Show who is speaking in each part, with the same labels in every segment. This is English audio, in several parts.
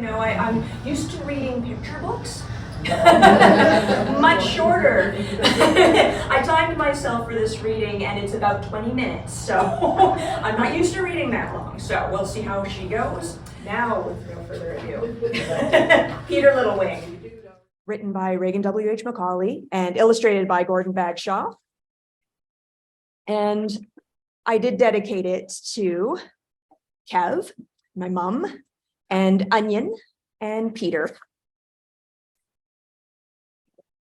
Speaker 1: I'm used to reading picture books. Much shorter. I timed myself for this reading and it's about 20 minutes, so I'm not used to reading that long, so we'll see how she goes. Now, with no further ado, Peter Littlewing. Written by Regan W. Macaulay and illustrated by Gordon Bagshaw. And I did dedicate it to Kev, my mom, and Onion, and Peter.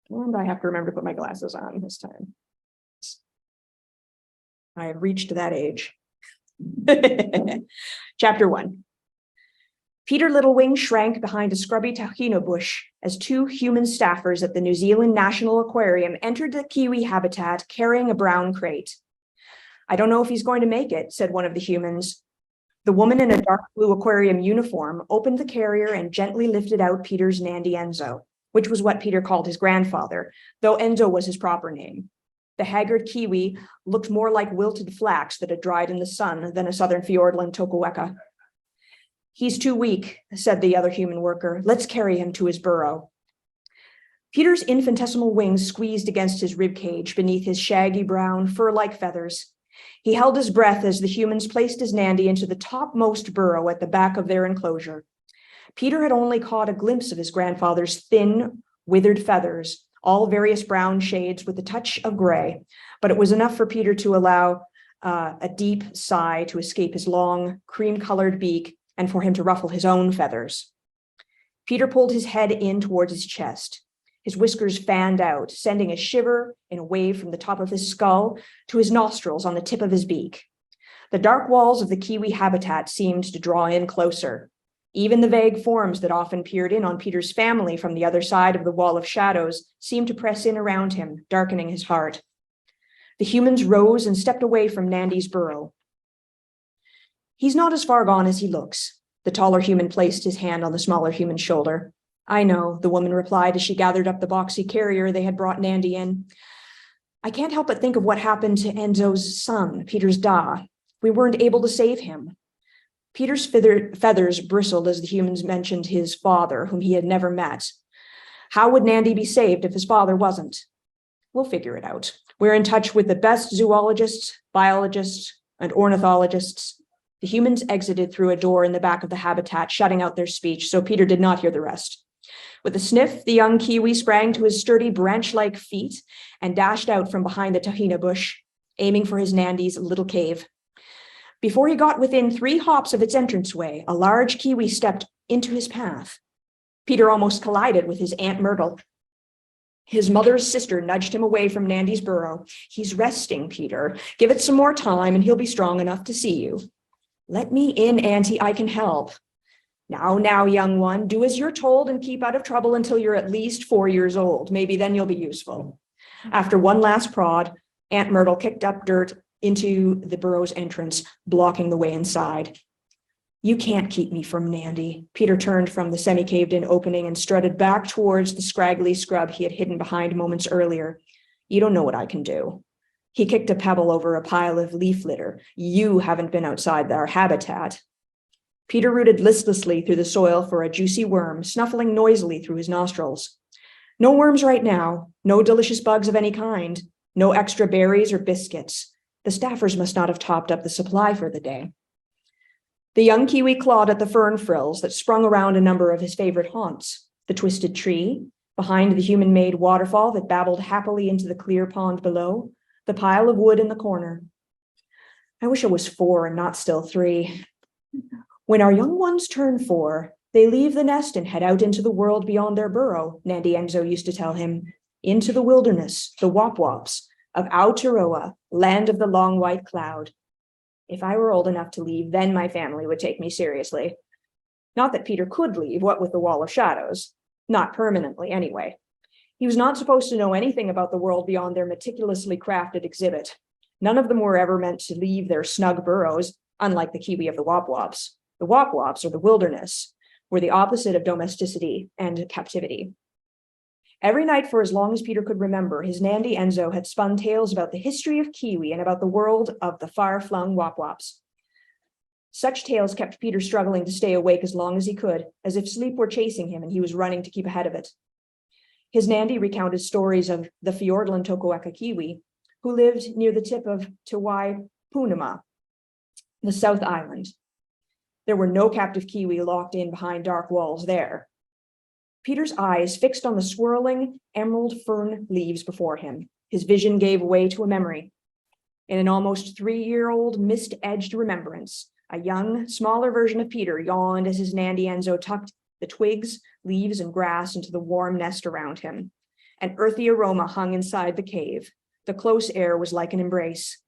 Speaker 1: And I have to remember to put my glasses on this time. I have reached that age. Chapter 1. Peter Littlewing shrank behind a scrubby tahina bush as two human staffers at the New Zealand National Aquarium entered the kiwi habitat carrying a brown crate. "I don't know if he's going to make it," said one of the humans. The woman in a dark blue aquarium uniform opened the carrier and gently lifted out Peter's Nandy Enzo, which was what Peter called his grandfather, though Enzo was his proper name. The haggard kiwi looked more like wilted flax that had dried in the sun than a southern Fiordland tokueka. "He's too weak," said the other human worker. "Let's carry him to his burrow." Peter's infinitesimal wings squeezed against his ribcage beneath his shaggy brown, fur-like feathers. He held his breath as the humans placed his Nandy into the topmost burrow at the back of their enclosure. Peter had only caught a glimpse of his grandfather's thin, withered feathers, all various brown shades with a touch of gray, but it was enough for Peter to allow a deep sigh to escape his long, cream-colored beak and for him to ruffle his own feathers. Peter pulled his head in towards his chest. His whiskers fanned out, sending a shiver in a wave from the top of his skull to his nostrils on the tip of his beak. The dark walls of the kiwi habitat seemed to draw in closer. Even the vague forms that often peered in on Peter's family from the other side of the wall of shadows seemed to press in around him, darkening his heart. The humans rose and stepped away from Nandy's burrow. "He's not as far gone as he looks." The taller human placed his hand on the smaller human's shoulder. "I know," the woman replied as she gathered up the boxy carrier they had brought Nandy in. "I can't help but think of what happened to Enzo's son, Peter's Da. We weren't able to save him." Peter's feathers bristled as the humans mentioned his father, whom he had never met. How would Nandy be saved if his father wasn't? "We'll figure it out. We're in touch with the best zoologists, biologists, and ornithologists." The humans exited through a door in the back of the habitat, shutting out their speech, so Peter did not hear the rest. With a sniff, the young kiwi sprang to his sturdy branch-like feet and dashed out from behind the tahina bush, aiming for his Nandy's little cave. Before he got within 3 hops of its entranceway, a large kiwi stepped into his path. Peter almost collided with his Aunt Myrtle. His mother's sister nudged him away from Nandy's burrow. "He's resting, Peter. Give it some more time and he'll be strong enough to see you." "Let me in, Auntie, I can help." Now, young one, do as you're told and keep out of trouble until you're at least 4 years old. Maybe then you'll be useful." After one last prod, Aunt Myrtle kicked up dirt into the burrow's entrance, blocking the way inside. "You can't keep me from Nandy." Peter turned from the semi-caved-in opening and strutted back towards the scraggly scrub he had hidden behind moments earlier. "You don't know what I can do." He kicked a pebble over a pile of leaf litter. "You haven't been outside our habitat." Peter rooted listlessly through the soil for a juicy worm, snuffling noisily through his nostrils. No worms right now, no delicious bugs of any kind, no extra berries or biscuits. The staffers must not have topped up the supply for the day. The young kiwi clawed at the fern frills that sprung around a number of his favorite haunts: the twisted tree, behind the human-made waterfall that babbled happily into the clear pond below, the pile of wood in the corner. "I wish I was 4 and not still 3. When our young ones turn 4, they leave the nest and head out into the world beyond their burrow," Nandy Enzo used to tell him. "Into the wilderness, the wop-wops of Aotearoa, land of the long white cloud. If I were old enough to leave, then my family would take me seriously." Not that Peter could leave, what with the wall of shadows. Not permanently, anyway. He was not supposed to know anything about the world beyond their meticulously crafted exhibit. None of them were ever meant to leave their snug burrows, unlike the kiwi of the wop-wops. The wop-wops, or the wilderness, were the opposite of domesticity and captivity. Every night for as long as Peter could remember, his Nandy Enzo had spun tales about the history of kiwi and about the world of the far-flung wop-wops. Such tales kept Peter struggling to stay awake as long as he could, as if sleep were chasing him and he was running to keep ahead of it. His Nandy recounted stories of the Fiordland Tokoeka Kiwi, who lived near the tip of Tawai Punama, the South Island. There were no captive Kiwi locked in behind dark walls there. Peter's eyes fixed on the swirling emerald fern leaves before him. His vision gave way to a memory. In an almost 3-year-old mist-edged remembrance, a young, smaller version of Peter yawned as his Nandy Enzo tucked the twigs, leaves, and grass into the warm nest around him. An earthy aroma hung inside the cave. The close air was like an embrace.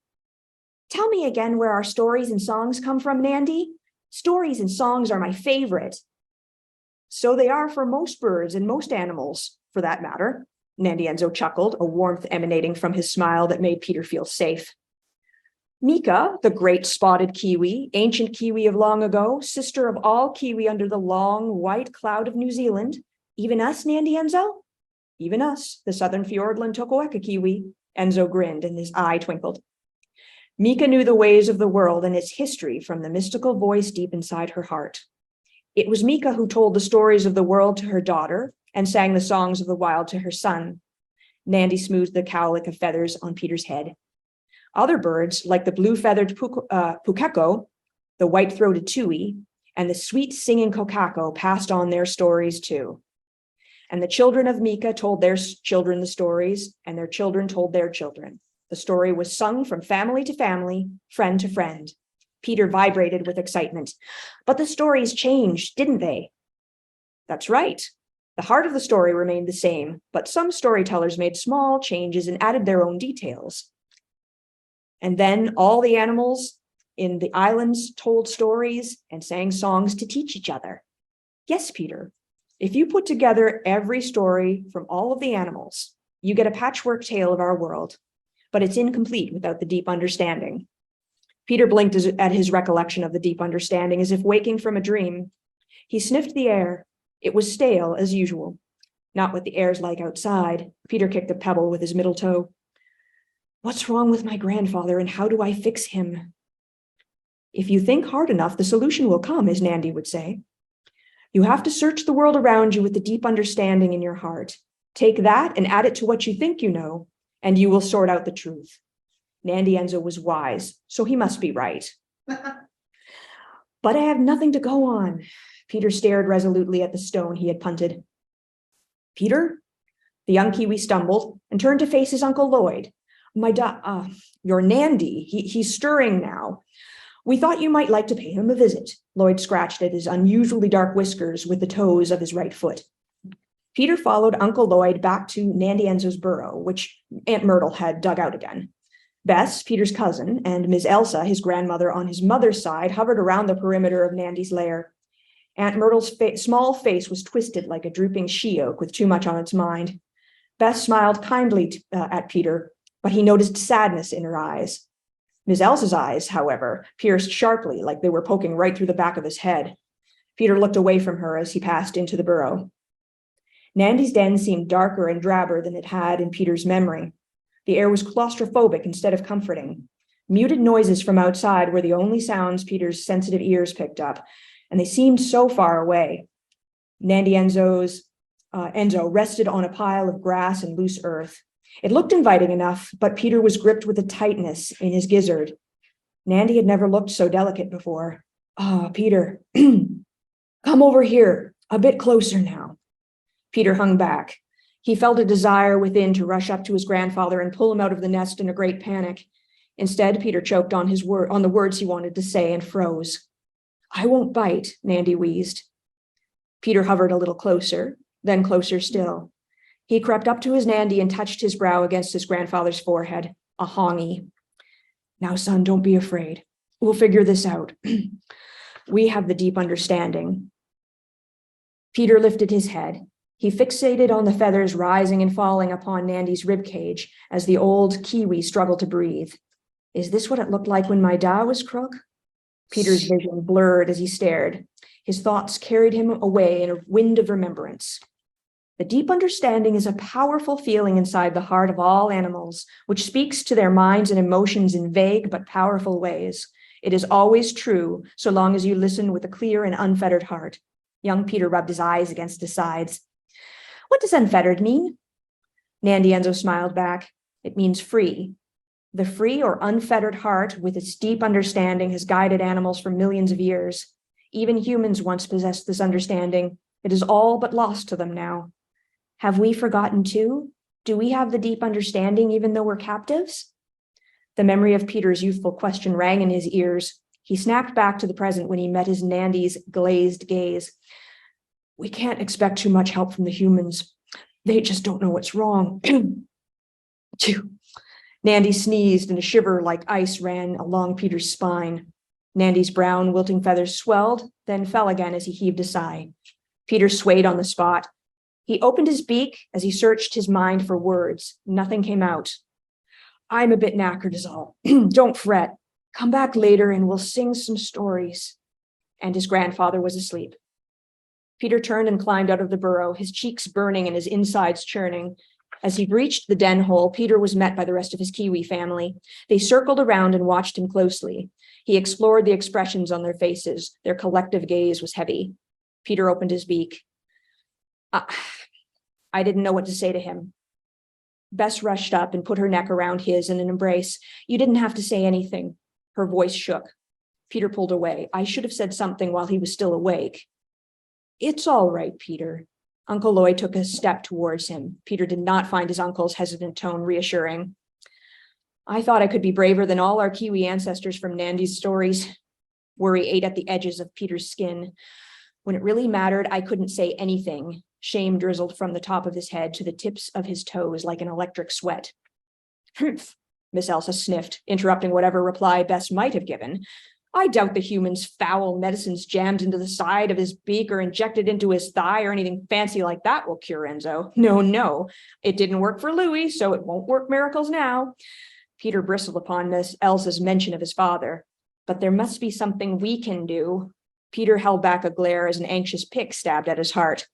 Speaker 1: Tell me again where our stories and songs come from, Nandy. Stories and songs are my favorite. So they are for most birds and most animals, for that matter. Nandy Enzo chuckled, a warmth emanating from his smile that made Peter feel safe. Mika, the great spotted Kiwi, ancient Kiwi of long ago, sister of all Kiwi under the long white cloud of New Zealand. Even us, Nandy Enzo? Even us, the Southern Fiordland Tokoeka Kiwi. Enzo grinned and his eye twinkled. Mika knew the ways of the world and its history from the mystical voice deep inside her heart. It was Mika who told the stories of the world to her daughter and sang the songs of the wild to her son. Nandy smoothed the cowlick of feathers on Peter's head. Other birds, like the blue-feathered pukeko, the white-throated tui, and the sweet-singing kokako, passed on their stories too. And the children of Mika told their children the stories, and their children told their children. The story was sung from family to family, friend to friend. Peter vibrated with excitement. But the stories changed, didn't they? That's right. The heart of the story remained the same, but some storytellers made small changes and added their own details. And then all the animals in the islands told stories and sang songs to teach each other. Yes, Peter, if you put together every story from all of the animals, you get a patchwork tale of our world, but it's incomplete without the deep understanding. Peter blinked at his recollection of the deep understanding as if waking from a dream. He sniffed the air. It was stale as usual. Not what the air's like outside. Peter kicked a pebble with his middle toe. What's wrong with my grandfather and how do I fix him? If you think hard enough, the solution will come, as Nandy would say. You have to search the world around you with the deep understanding in your heart. Take that and add it to what you think you know, and you will sort out the truth. Nandy Enzo was wise, so he must be right. But I have nothing to go on. Peter stared resolutely at the stone he had punted. Peter? The young Kiwi stumbled and turned to face his Uncle Lloyd. Your Nandy, he's stirring now. We thought you might like to pay him a visit. Lloyd scratched at his unusually dark whiskers with the toes of his right foot. Peter followed Uncle Lloyd back to Nandy Enzo's burrow, which Aunt Myrtle had dug out again. Bess, Peter's cousin, and Ms. Elsa, his grandmother on his mother's side, hovered around the perimeter of Nandy's lair. Aunt Myrtle's small face was twisted like a drooping she-oak with too much on its mind. Bess smiled kindly at Peter, but he noticed sadness in her eyes. Ms. Elsa's eyes, however, pierced sharply like they were poking right through the back of his head. Peter looked away from her as he passed into the burrow. Nandy's den seemed darker and drabber than it had in Peter's memory. The air was claustrophobic instead of comforting. Muted noises from outside were the only sounds Peter's sensitive ears picked up, and they seemed so far away. Nandy Enzo rested on a pile of grass and loose earth. It looked inviting enough, but Peter was gripped with a tightness in his gizzard. Nandy had never looked so delicate before. Peter, come over here, a bit closer now. Peter hung back. He felt a desire within to rush up to his grandfather and pull him out of the nest in a great panic. Instead, Peter choked on the words he wanted to say and froze. I won't bite, Nandy wheezed. Peter hovered a little closer, then closer still. He crept up to his Nandy and touched his brow against his grandfather's forehead, a hongy. Now, son, don't be afraid. We'll figure this out. We have the deep understanding. Peter lifted his head. He fixated on the feathers rising and falling upon Nandy's ribcage as the old Kiwi struggled to breathe. Is this what it looked like when my da was crook? Peter's vision blurred as he stared. His thoughts carried him away in a wind of remembrance. The deep understanding is a powerful feeling inside the heart of all animals, which speaks to their minds and emotions in vague but powerful ways. It is always true, so long as you listen with a clear and unfettered heart. Young Peter rubbed his eyes against his sides. What does unfettered mean? Nandy Enzo smiled back. It means free. The free or unfettered heart, with its deep understanding, has guided animals for millions of years. Even humans once possessed this understanding. It is all but lost to them now. Have we forgotten too? Do we have the deep understanding even though we're captives? The memory of Peter's youthful question rang in his ears. He snapped back to the present when he met his Nandy's glazed gaze. We can't expect too much help from the humans. They just don't know what's wrong. Nandy sneezed and a shiver like ice ran along Peter's spine. Nandy's brown, wilting feathers swelled, then fell again as he heaved a sigh. Peter swayed on the spot. He opened his beak as he searched his mind for words. Nothing came out. I'm a bit knackered is all. Don't fret. Come back later and we'll sing some stories. And his grandfather was asleep. Peter turned and climbed out of the burrow, his cheeks burning and his insides churning. As he reached the den hole, Peter was met by the rest of his Kiwi family. They circled around and watched him closely. He explored the expressions on their faces. Their collective gaze was heavy. Peter opened his beak. I didn't know what to say to him. Bess rushed up and put her neck around his in an embrace. You didn't have to say anything. Her voice shook. Peter pulled away. I should have said something while he was still awake. It's all right, Peter. Uncle Lloyd took a step towards him. Peter did not find his uncle's hesitant tone reassuring. I thought I could be braver than all our Kiwi ancestors from Nandy's stories. Worry ate at the edges of Peter's skin. When it really mattered, I couldn't say anything. Shame drizzled from the top of his head to the tips of his toes like an electric sweat. Humph, Miss Elsa sniffed, interrupting whatever reply Bess might have given. I doubt the human's foul medicines jammed into the side of his beak or injected into his thigh or anything fancy like that will cure Enzo. No. It didn't work for Louis, so it won't work miracles now. Peter bristled upon Miss Elsa's mention of his father. But there must be something we can do. Peter held back a glare as an anxious pick stabbed at his heart.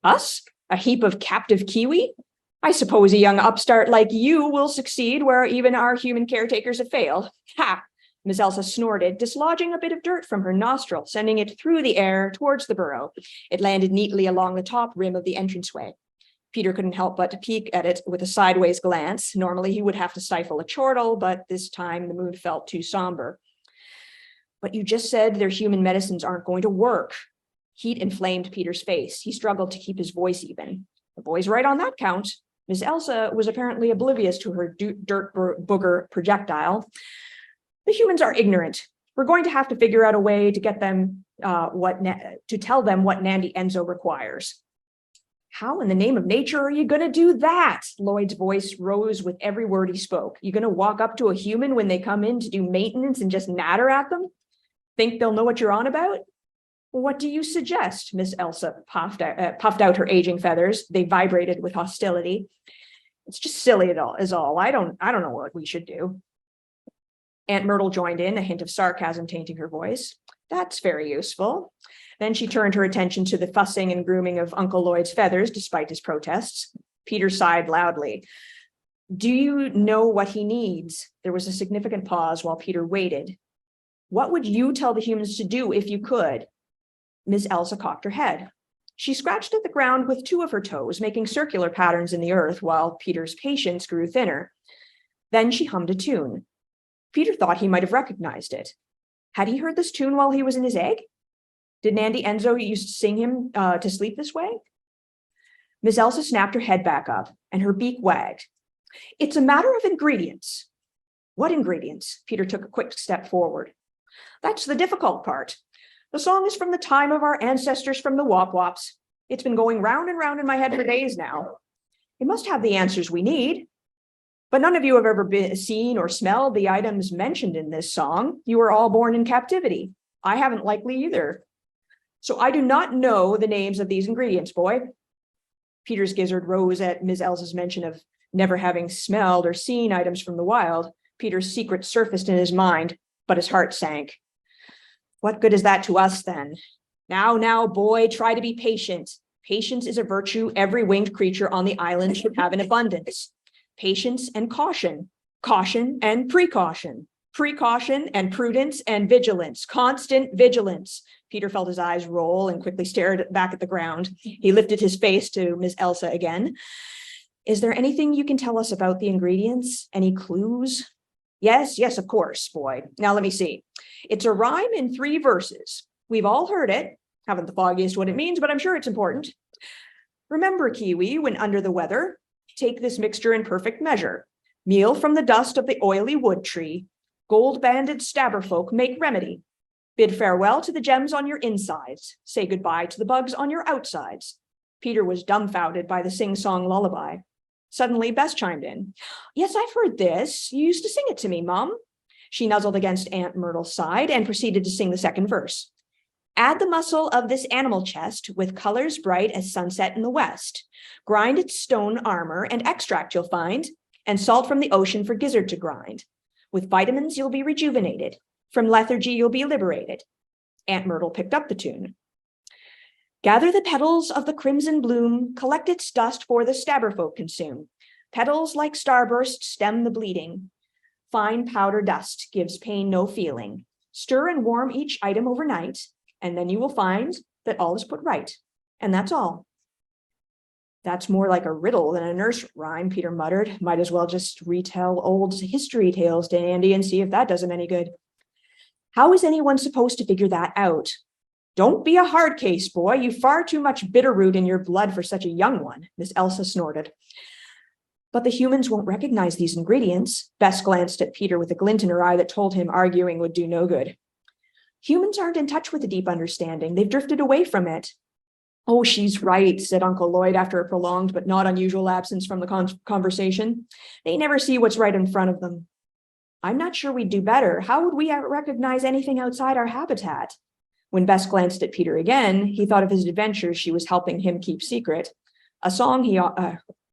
Speaker 1: Us? A heap of captive Kiwi? I suppose a young upstart like you will succeed where even our human caretakers have failed. Ha! Miss Elsa snorted, dislodging a bit of dirt from her nostril, sending it through the air towards the burrow. It landed neatly along the top rim of the entranceway. Peter couldn't help but to peek at it with a sideways glance. Normally he would have to stifle a chortle, but this time the mood felt too somber. But you just said their human medicines aren't going to work. Heat inflamed Peter's face. He struggled to keep his voice even. The boy's right on that count. Miss Elsa was apparently oblivious to her dirt booger projectile. The humans are ignorant. We're going to have to figure out a way to get them to tell them what Nandy Enzo requires. How in the name of nature are you going to do that? Lloyd's voice rose with every word he spoke. You going to walk up to a human when they come in to do maintenance and just natter at them? Think they'll know what you're on about? What do you suggest? Miss Elsa puffed out her aging feathers. They vibrated with hostility. It's just silly is all. I don't know what we should do. Aunt Myrtle joined in, a hint of sarcasm tainting her voice. That's very useful. Then she turned her attention to the fussing and grooming of Uncle Lloyd's feathers, despite his protests. Peter sighed loudly. Do you know what he needs? There was a significant pause while Peter waited. What would you tell the humans to do if you could? Miss Elsa cocked her head. She scratched at the ground with two of her toes, making circular patterns in the earth while Peter's patience grew thinner. Then she hummed a tune. Peter thought he might have recognized it. Had he heard this tune while he was in his egg? Did Nandy Enzo used to sing him to sleep this way? Miss Elsa snapped her head back up, and her beak wagged. It's a matter of ingredients. What ingredients? Peter took a quick step forward. That's the difficult part. The song is from the time of our ancestors from the Wop Wops. It's been going round and round in my head for days now. It must have the answers we need. But none of you have ever seen or smelled the items mentioned in this song. You were all born in captivity. I haven't likely either. So I do not know the names of these ingredients, boy. Peter's gizzard rose at Ms. Elsa's mention of never having smelled or seen items from the wild. Peter's secret surfaced in his mind, but his heart sank. What good is that to us then? Now, boy, try to be patient. Patience is a virtue every winged creature on the island should have in abundance. Patience and caution and precaution. Precaution and prudence and vigilance, constant vigilance. Peter felt his eyes roll and quickly stared back at the ground. He lifted his face to Miss Elsa again. Is there anything you can tell us about the ingredients? Any clues? Yes, of course, boy. Now let me see. It's a rhyme in 3 verses. We've all heard it. Haven't the foggiest what it means, but I'm sure it's important. Remember, Kiwi, when under the weather, take this mixture in perfect measure. Meal from the dust of the oily wood tree. Gold-banded stabber folk make remedy. Bid farewell to the gems on your insides. Say goodbye to the bugs on your outsides. Peter was dumbfounded by the sing-song lullaby. Suddenly, Bess chimed in. Yes, I've heard this. You used to sing it to me, Mom. She nuzzled against Aunt Myrtle's side and proceeded to sing the second verse. Add the muscle of this animal chest with colors bright as sunset in the west. Grind its stone armor and extract you'll find, and salt from the ocean for gizzard to grind. With vitamins, you'll be rejuvenated. From lethargy, you'll be liberated. Aunt Myrtle picked up the tune. Gather the petals of the crimson bloom, collect its dust for the stabber folk consume. Petals like starburst stem the bleeding. Fine powder dust gives pain no feeling. Stir and warm each item overnight, and then you will find that all is put right. And that's all. That's more like a riddle than a nursery rhyme, Peter muttered. Might as well just retell old history tales to Andy and see if that does him any good. How is anyone supposed to figure that out? Don't be a hard case, boy. You've far too much bitterroot in your blood for such a young one, Miss Elsa snorted. But the humans won't recognize these ingredients. Bess glanced at Peter with a glint in her eye that told him arguing would do no good. Humans aren't in touch with a deep understanding. They've drifted away from it. Oh, she's right, said Uncle Lloyd after a prolonged but not unusual absence from the conversation. They never see what's right in front of them. I'm not sure we'd do better. How would we recognize anything outside our habitat? When Bess glanced at Peter again, he thought of his adventures she was helping him keep secret. A song he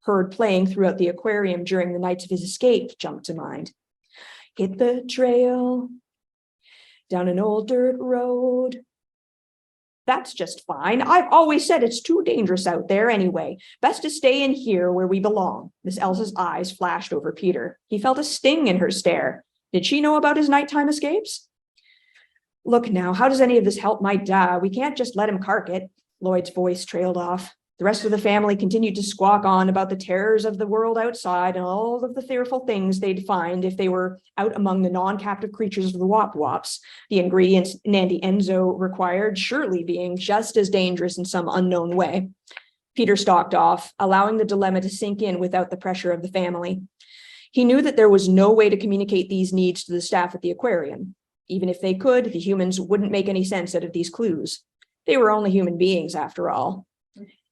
Speaker 1: heard playing throughout the aquarium during the nights of his escape jumped to mind. Hit the trail down an old dirt road. That's just fine. I've always said it's too dangerous out there anyway. Best to stay in here where we belong. Miss Elsa's eyes flashed over Peter. He felt a sting in her stare. Did she know about his nighttime escapes? Look now, how does any of this help my dad? We can't just let him cark it. Lloyd's voice trailed off. The rest of the family continued to squawk on about the terrors of the world outside and all of the fearful things they'd find if they were out among the non-captive creatures of the wop-wops, the ingredients Nandy Enzo required surely being just as dangerous in some unknown way. Peter stalked off, allowing the dilemma to sink in without the pressure of the family. He knew that there was no way to communicate these needs to the staff at the aquarium. Even if they could, the humans wouldn't make any sense out of these clues. They were only human beings, after all.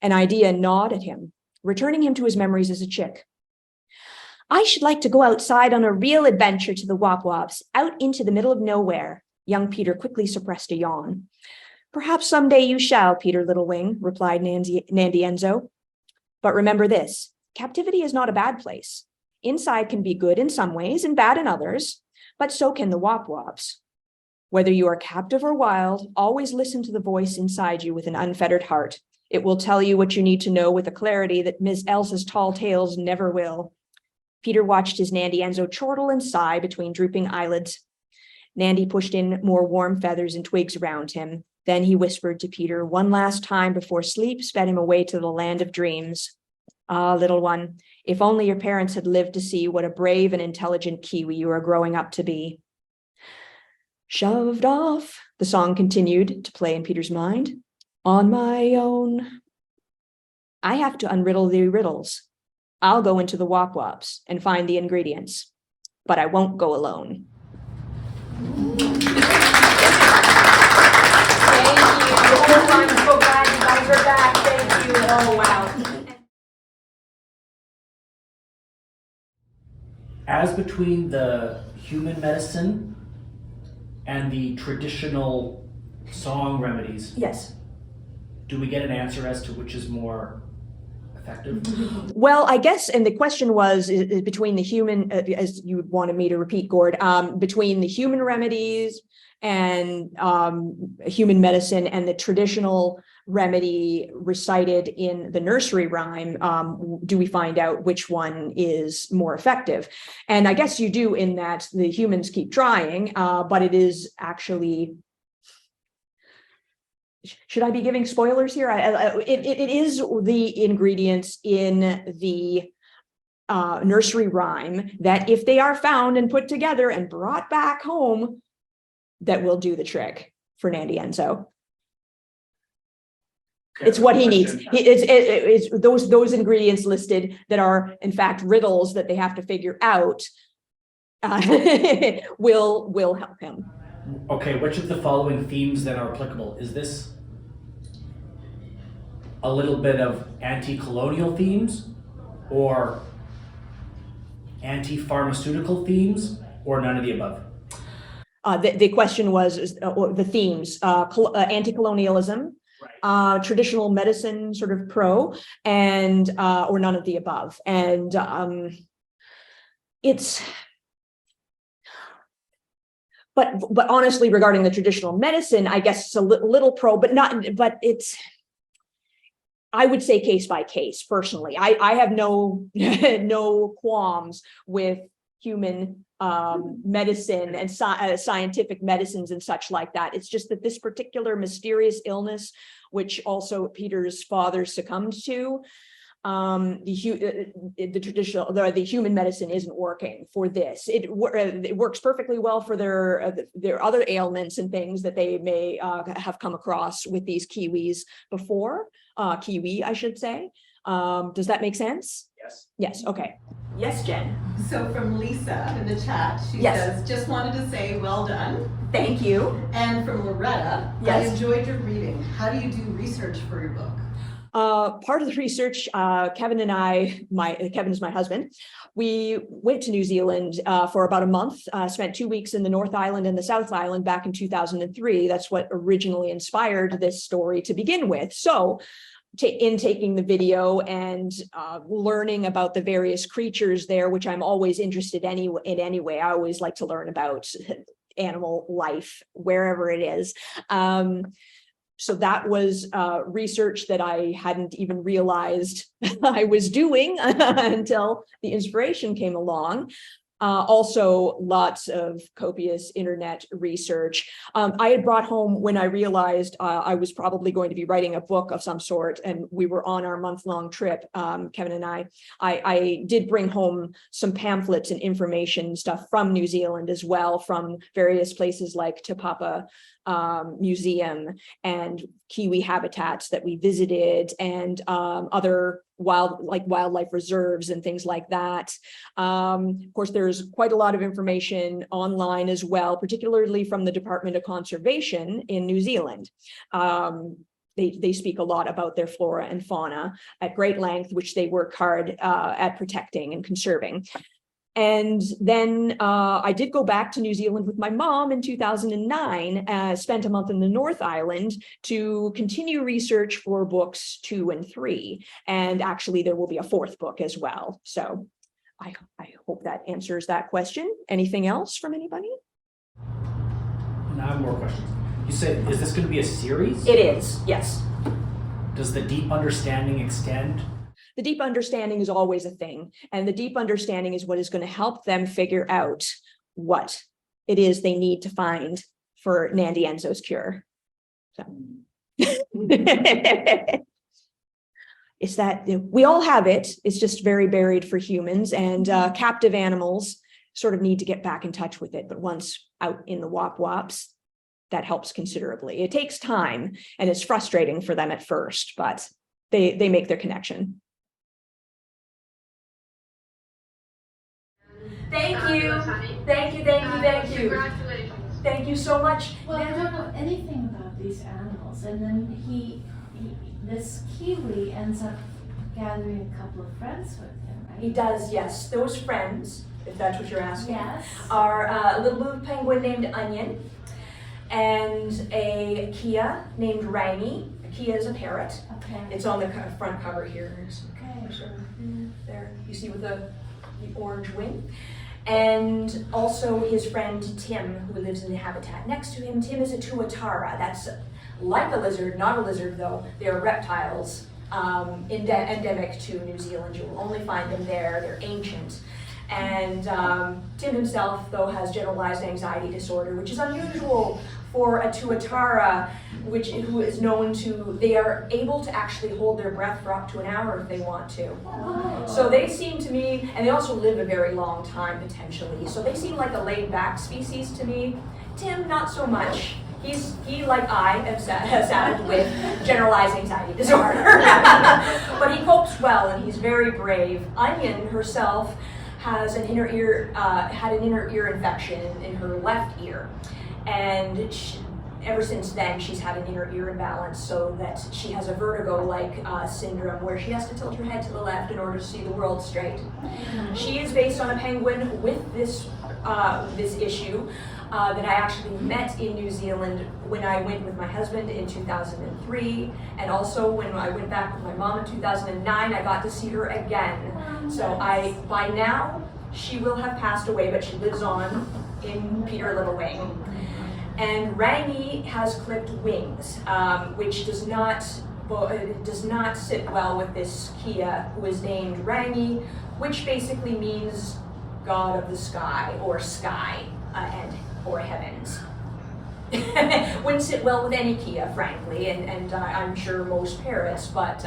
Speaker 1: An idea gnawed at him, returning him to his memories as a chick. I should like to go outside on a real adventure to the wop-wops, out into the middle of nowhere. Young Peter quickly suppressed a yawn. Perhaps someday you shall, Peter Littlewing, replied Nandy Enzo. But remember this, captivity is not a bad place. Inside can be good in some ways and bad in others, but so can the wop-wops. Whether you are captive or wild, always listen to the voice inside you with an unfettered heart. It will tell you what you need to know with a clarity that Miss Elsa's tall tales never will. Peter watched his Nandy Enzo chortle and sigh between drooping eyelids. Nandy pushed in more warm feathers and twigs around him. Then he whispered to Peter one last time before sleep sped him away to the land of dreams. Ah, little one, if only your parents had lived to see what a brave and intelligent Kiwi you are growing up to be. Shoved off, the song continued to play in Peter's mind. On my own. I have to unriddle the riddles. I'll go into the wop-wops and find the ingredients, but I won't go alone. Thank you. I'm so glad you guys are back. Thank you. Oh, wow.
Speaker 2: As between the human medicine and the traditional song remedies,
Speaker 1: Yes.
Speaker 2: do we get an answer as to which is more effective?
Speaker 1: Well, I guess, and the question was is between the human, as you wanted me to repeat, Gord, between the human remedies and human medicine and the traditional remedy recited in the nursery rhyme, do we find out which one is more effective? And I guess you do, in that the humans keep trying, but it is actually, should I be giving spoilers here? It is the ingredients in the nursery rhyme that, if they are found and put together and brought back home, that will do the trick for Nandy Enzo. It's what he needs. It's those ingredients listed that are in fact riddles that they have to figure out will help him.
Speaker 2: Okay, which of the following themes then are applicable? Is this a little bit of anti-colonial themes, or anti-pharmaceutical themes, or none of the above?
Speaker 1: The question was the themes: anti-colonialism, right, traditional medicine, sort of pro, and or none of the above. And it's. But honestly, regarding the traditional medicine, I guess it's a little pro, but not. But it's, I would say, case by case. Personally, I have no no qualms with human medicine and scientific medicines and such like that. It's just that this particular mysterious illness, which also Peter's father succumbed to, the human medicine isn't working for this. It works perfectly well for their other ailments and things that they may have come across with these kiwis before. Kiwi, I should say. Does that make sense?
Speaker 2: Yes.
Speaker 1: Yes. Okay. Yes, Jen.
Speaker 3: So from Lisa in the chat, she says, just wanted to say well done.
Speaker 1: Thank you.
Speaker 3: And from Loretta,
Speaker 1: yes,
Speaker 3: I enjoyed your reading. How do you do research for your book?
Speaker 1: Part of the research, Kevin and I, Kevin is my husband, we went to New Zealand for about a month, spent 2 weeks in the North Island and the South Island back in 2003. That's what originally inspired this story to begin with. So in taking the video and learning about the various creatures there, which I'm always interested in anyway, I always like to learn about animal life wherever it is. So that was research that I hadn't even realized I was doing until the inspiration came along. Also, lots of copious internet research. I had brought home, when I realized I was probably going to be writing a book of some sort, and we were on our month-long trip, Kevin and I did bring home some pamphlets and information stuff from New Zealand as well, from various places like Te Papa Museum and Kiwi habitats that we visited, and other wildlife reserves and things like that. Of course, there's quite a lot of information online as well, particularly from the Department of Conservation in New Zealand. They speak a lot about their flora and fauna at great length, which they work hard at protecting and conserving. And then I did go back to New Zealand with my mom in 2009, spent a month in the North Island to continue research for books 2 and 3. And actually, there will be a 4th book as well. So I hope that answers that question. Anything else from anybody?
Speaker 2: And I have more questions. You said, is this going to be a series?
Speaker 1: It is, yes.
Speaker 2: Does the deep understanding extend?
Speaker 1: The deep understanding is always a thing, and the deep understanding is what is going to help them figure out what it is they need to find for Nandy Enzo's cure. So it's that we all have it. It's just very buried for humans, and captive animals sort of need to get back in touch with it. But once out in the wop-wops, that helps considerably. It takes time, and it's frustrating for them at first, but they make their connection. Thank you. Thank you.
Speaker 4: Congratulations.
Speaker 1: Thank you so much.
Speaker 5: Well, I don't know anything about these animals, and then this kiwi ends up gathering a couple of friends with him, right?
Speaker 1: He does, yes. Those friends, if that's what you're asking,
Speaker 5: yes,
Speaker 1: are a little blue penguin named Onion, and a Kia named Rangy. A Kia is a parrot.
Speaker 5: Okay.
Speaker 1: It's on the front cover here.
Speaker 5: Okay.
Speaker 1: There, you see with the orange wing. And also his friend Tim, who lives in the habitat next to him. Tim is a tuatara. That's like a lizard, not a lizard though, they are reptiles, endemic to New Zealand. You will only find them there, they're ancient. And Tim himself, though, has generalized anxiety disorder, which is unusual for a tuatara, who is known to, they are able to actually hold their breath for up to an hour if they want to. So they seem to me, and they also live a very long time potentially, so they seem like a laid-back species to me. Tim, not so much. He, like I, has had with generalized anxiety disorder. But he copes well, and he's very brave. Onion herself has an inner ear, had an inner ear infection in her left ear. And ever since then, she's had an inner ear imbalance, so that she has a vertigo-like syndrome where she has to tilt her head to the left in order to see the world straight. She is based on a penguin with this issue that I actually met in New Zealand when I went with my husband in 2003, and also when I went back with my mom in 2009, I got to see her again. So by now, she will have passed away, but she lives on in Peter Little Wing. And Rangi has clipped wings, which does not sit well with this Kia, who is named Rangi, which basically means God of the sky, or sky, or heavens. Wouldn't sit well with any Kia, frankly, and I'm sure most parrots, but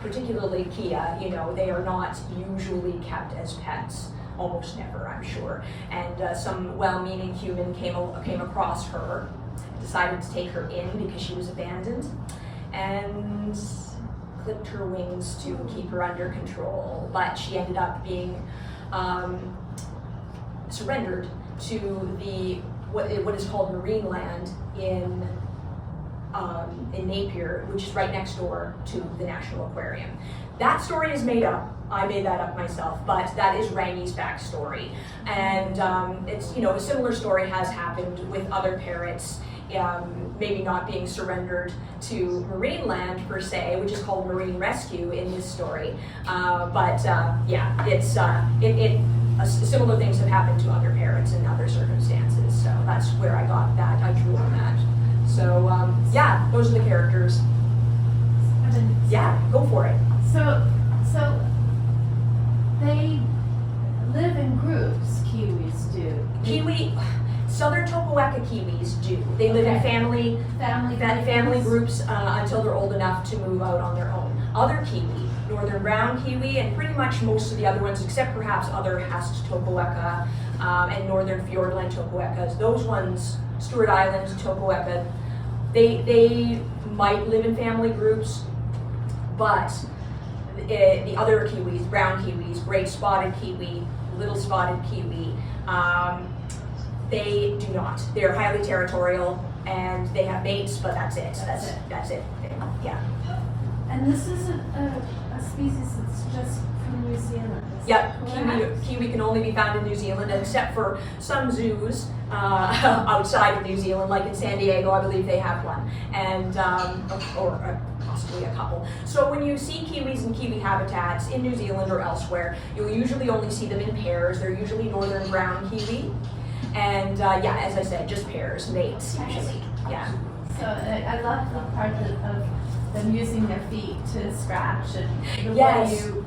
Speaker 1: particularly Kia, they are not usually kept as pets. Almost never, I'm sure. And some well-meaning human came across her, decided to take her in because she was abandoned, and clipped her wings to keep her under control. But she ended up being surrendered to what is called marine land in Napier, which is right next door to the National Aquarium. That story is made up. I made that up myself, but that is Rangi's backstory. And it's, a similar story has happened with other parrots, maybe not being surrendered to marine land per se, which is called marine rescue in this story. Similar things have happened to other parrots in other circumstances. So that's where I got that. I drew on that. So those are the characters. Yeah, go for it.
Speaker 5: So they live in groups, Kiwis do.
Speaker 1: Southern Topoeka Kiwis do. They live in family groups until they're old enough to move out on their own. Other Kiwi, northern brown Kiwi, and pretty much most of the other ones, except perhaps other Hast Topoeka and northern Fiordland Topoekas, those ones, Stewart Island Topoeka, they might live in family groups, but the other Kiwis, brown Kiwis, great spotted Kiwi, little spotted Kiwi, they do not. They're highly territorial and they have mates, but that's it. That's it. Yeah.
Speaker 5: And this is a species that's just from New Zealand.
Speaker 1: Yep, Kiwi can only be found in New Zealand, except for some zoos outside of New Zealand, like in San Diego, I believe they have one, and or possibly a couple. So when you see Kiwis in Kiwi habitats in New Zealand or elsewhere, you'll usually only see them in pairs. They're usually northern brown Kiwi, and as I said, just pairs, mates usually. Yeah.
Speaker 5: So I love the part of them using their feet to scratch, and the
Speaker 1: Yes.
Speaker 5: way you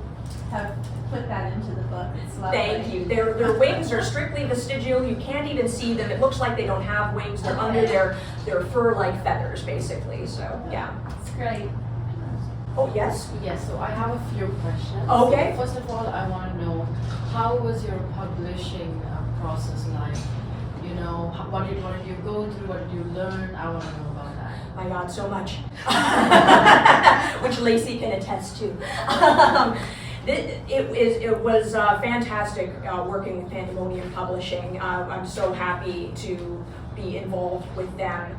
Speaker 5: have put that into the book. It's lovely.
Speaker 1: Thank you. Their wings are strictly vestigial. You can't even see them. It looks like they don't have wings. They're under their fur-like feathers, basically. So yeah.
Speaker 5: It's great.
Speaker 1: Oh yes.
Speaker 4: Yes, so I have a few questions.
Speaker 1: Okay.
Speaker 4: First of all, I want to know, how was your publishing process like? What did you go through? What did you learn? I want to know about that.
Speaker 1: My God, so much. Which Lacey can attest to. It was fantastic working with Pandemonium Publishing. I'm so happy to be involved with them.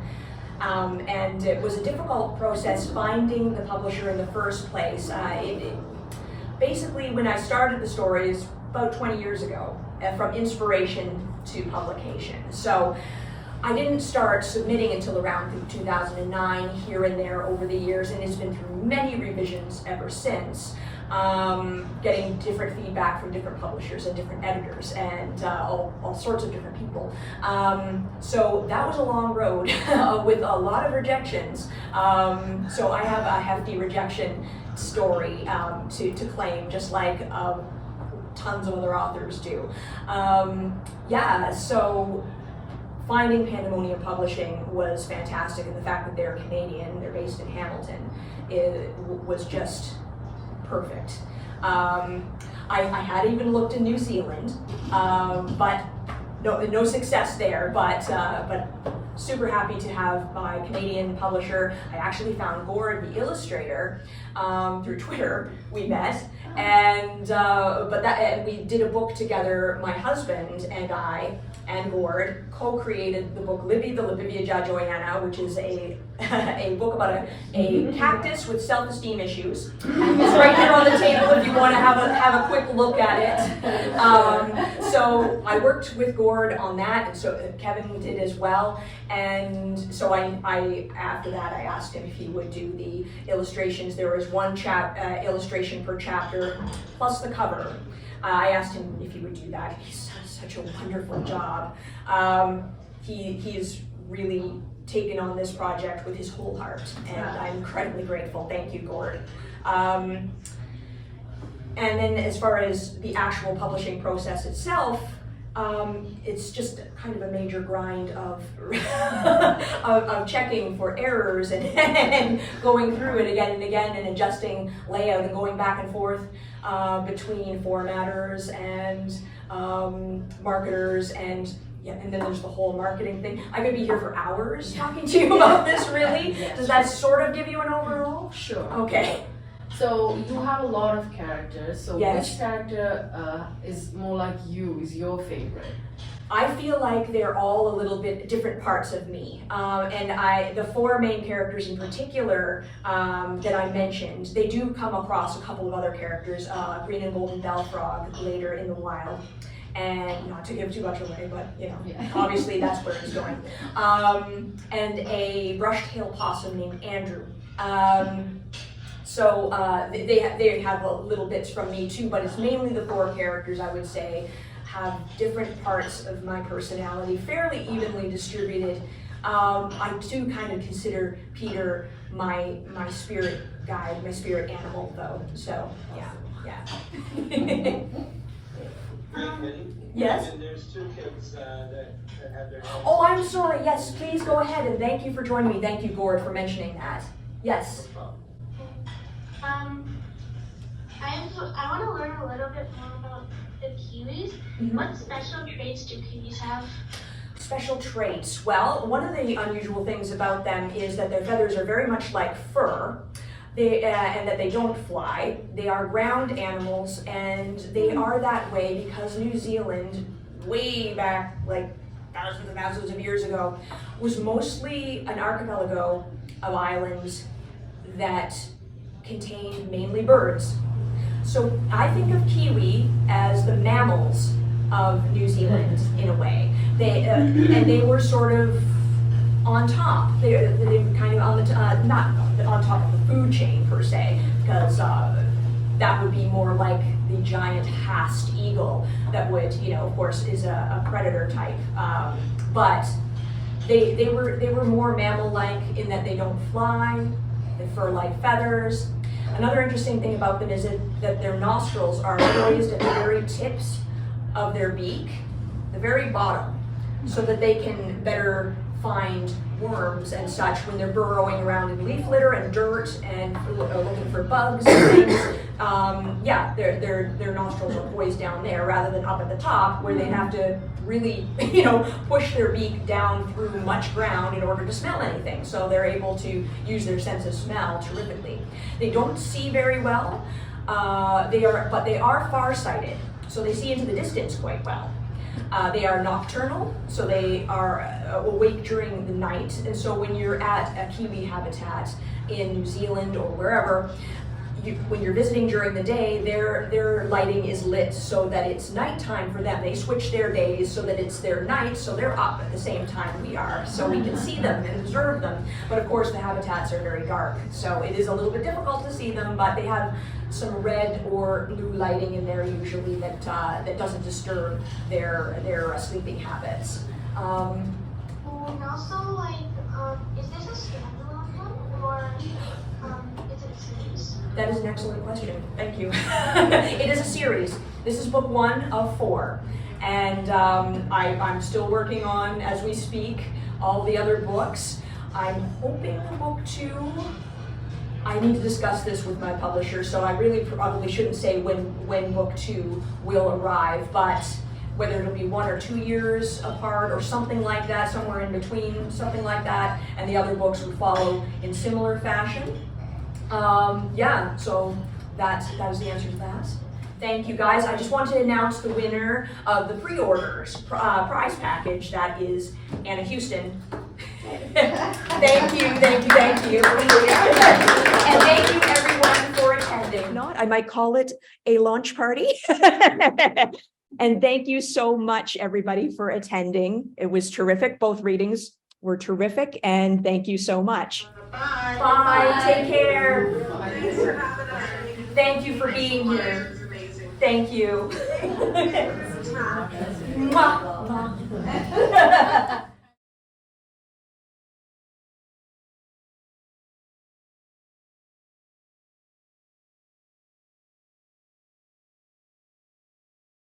Speaker 1: And it was a difficult process finding the publisher in the first place. Basically, when I started the stories about 20 years ago, from inspiration to publication. So I didn't start submitting until around 2009, here and there over the years, and it's been through many revisions ever since. getting different feedback from different publishers and different editors and all sorts of different people. So that was a long road with a lot of rejections. So I have a hefty rejection story to claim, just like tons of other authors do. Yeah, so finding Pandemonium Publishing was fantastic, and the fact that they're Canadian, they're based in Hamilton, was just perfect. I had even looked in New Zealand, but no success there, but super happy to have my Canadian publisher. I actually found Gord, the illustrator, through Twitter. We met, and we did a book together. My husband and I and Gord co-created the book Libby, the Libivia Joanna, which is a book about a cactus with self-esteem issues. It's right there on the table if you want to have a quick look at it. So I worked with Gord on that, and so Kevin did as well. And so I after that I asked him if he would do the illustrations. There was one illustration per chapter plus the cover. I asked him if he would do that. He's such a wonderful job. He's really taken on this project with his whole heart, and I'm incredibly grateful. Thank you, Gord. And then as far as the actual publishing process itself, it's just kind of a major grind of checking for errors and going through it again and again and adjusting layout and going back and forth between formatters and marketers and then there's the whole marketing thing. I could be here for hours talking to you about this, really.
Speaker 4: Yes.
Speaker 1: Does that sort of give you an overall?
Speaker 4: Sure.
Speaker 1: Okay.
Speaker 4: So you have a lot of characters. So
Speaker 1: Yes.
Speaker 4: which character is more like you, is your favorite?
Speaker 1: I feel like they're all a little bit different parts of me. And the four main characters in particular that I mentioned, they do come across a couple of other characters, Green and Golden Bellfrog later in the wild. And not to give too much away, but obviously that's where it's going. And a brush-tailed possum named Andrew. So they have little bits from me too, but it's mainly the four characters, I would say, have different parts of my personality, fairly evenly distributed. I do kind of consider Peter my spirit guide, my spirit animal, though. So yeah. Yes?
Speaker 6: And there's two kids that have their names.
Speaker 1: Oh, I'm sorry. Yes, please go ahead, and thank you for joining me. Thank you, Gord, for mentioning that. Yes.
Speaker 7: I want to learn a little bit more about the kiwis.
Speaker 1: Mm-hmm.
Speaker 7: What special traits do kiwis have?
Speaker 1: Special traits. Well, one of the unusual things about them is that their feathers are very much like fur. And that they don't fly. They are ground animals, and they are that way because New Zealand, way back, like thousands and thousands of years ago, was mostly an archipelago of islands that contained mainly birds. So I think of kiwi as the mammals of New Zealand in a way. They were sort of on top. They were kind of on the not on top of the food chain per se, because that would be more like the giant Hast eagle that would, of course, is a predator type. But they were more mammal-like in that they don't fly, they fur-like feathers. Another interesting thing about them is that their nostrils are poised at the very tips of their beak, the very bottom, so that they can better find worms and such when they're burrowing around in leaf litter and dirt and looking for bugs and things. Their nostrils are poised down there rather than up at the top where they have to really, push their beak down through much ground in order to smell anything. So they're able to use their sense of smell terrifically. They don't see very well, but they are farsighted, so they see into the distance quite well. They are nocturnal, so they are awake during the night. And so when you're at a kiwi habitat in New Zealand or wherever, when you're visiting during the day, their lighting is lit so that it's nighttime for them. They switch their days so that it's their night, so they're up at the same time we are, so we can see them and observe them. But of course, the habitats are very dark, so it is a little bit difficult to see them, but they have some red or blue lighting in there usually that doesn't disturb their sleeping habits.
Speaker 7: And also, like, is this a standalone one or is it a series?
Speaker 1: That is an excellent question. Thank you. It is a series. This is book 1 of 4. And I'm still working on, as we speak, all the other books. I'm hoping book 2, I need to discuss this with my publisher, so I really probably shouldn't say when book 2 will arrive, but whether it'll be 1 or 2 years apart or something like that, somewhere in between, something like that, and the other books would follow in similar fashion. Yeah, so that is the answer to that. Thank you, guys. I just wanted to announce the winner of the pre-orders prize package. That is Anna Houston. Thank you. And thank you, everyone, for attending. I might call it a launch party. And thank you so much, everybody, for attending. It was terrific. Both readings were terrific, and thank you so much.
Speaker 6: Bye.
Speaker 1: Bye. Take care.
Speaker 6: Thanks for having us.
Speaker 1: Thank you for being here.
Speaker 6: It's amazing.
Speaker 1: Thank you.
Speaker 6: Mwah.
Speaker 1: Mwah.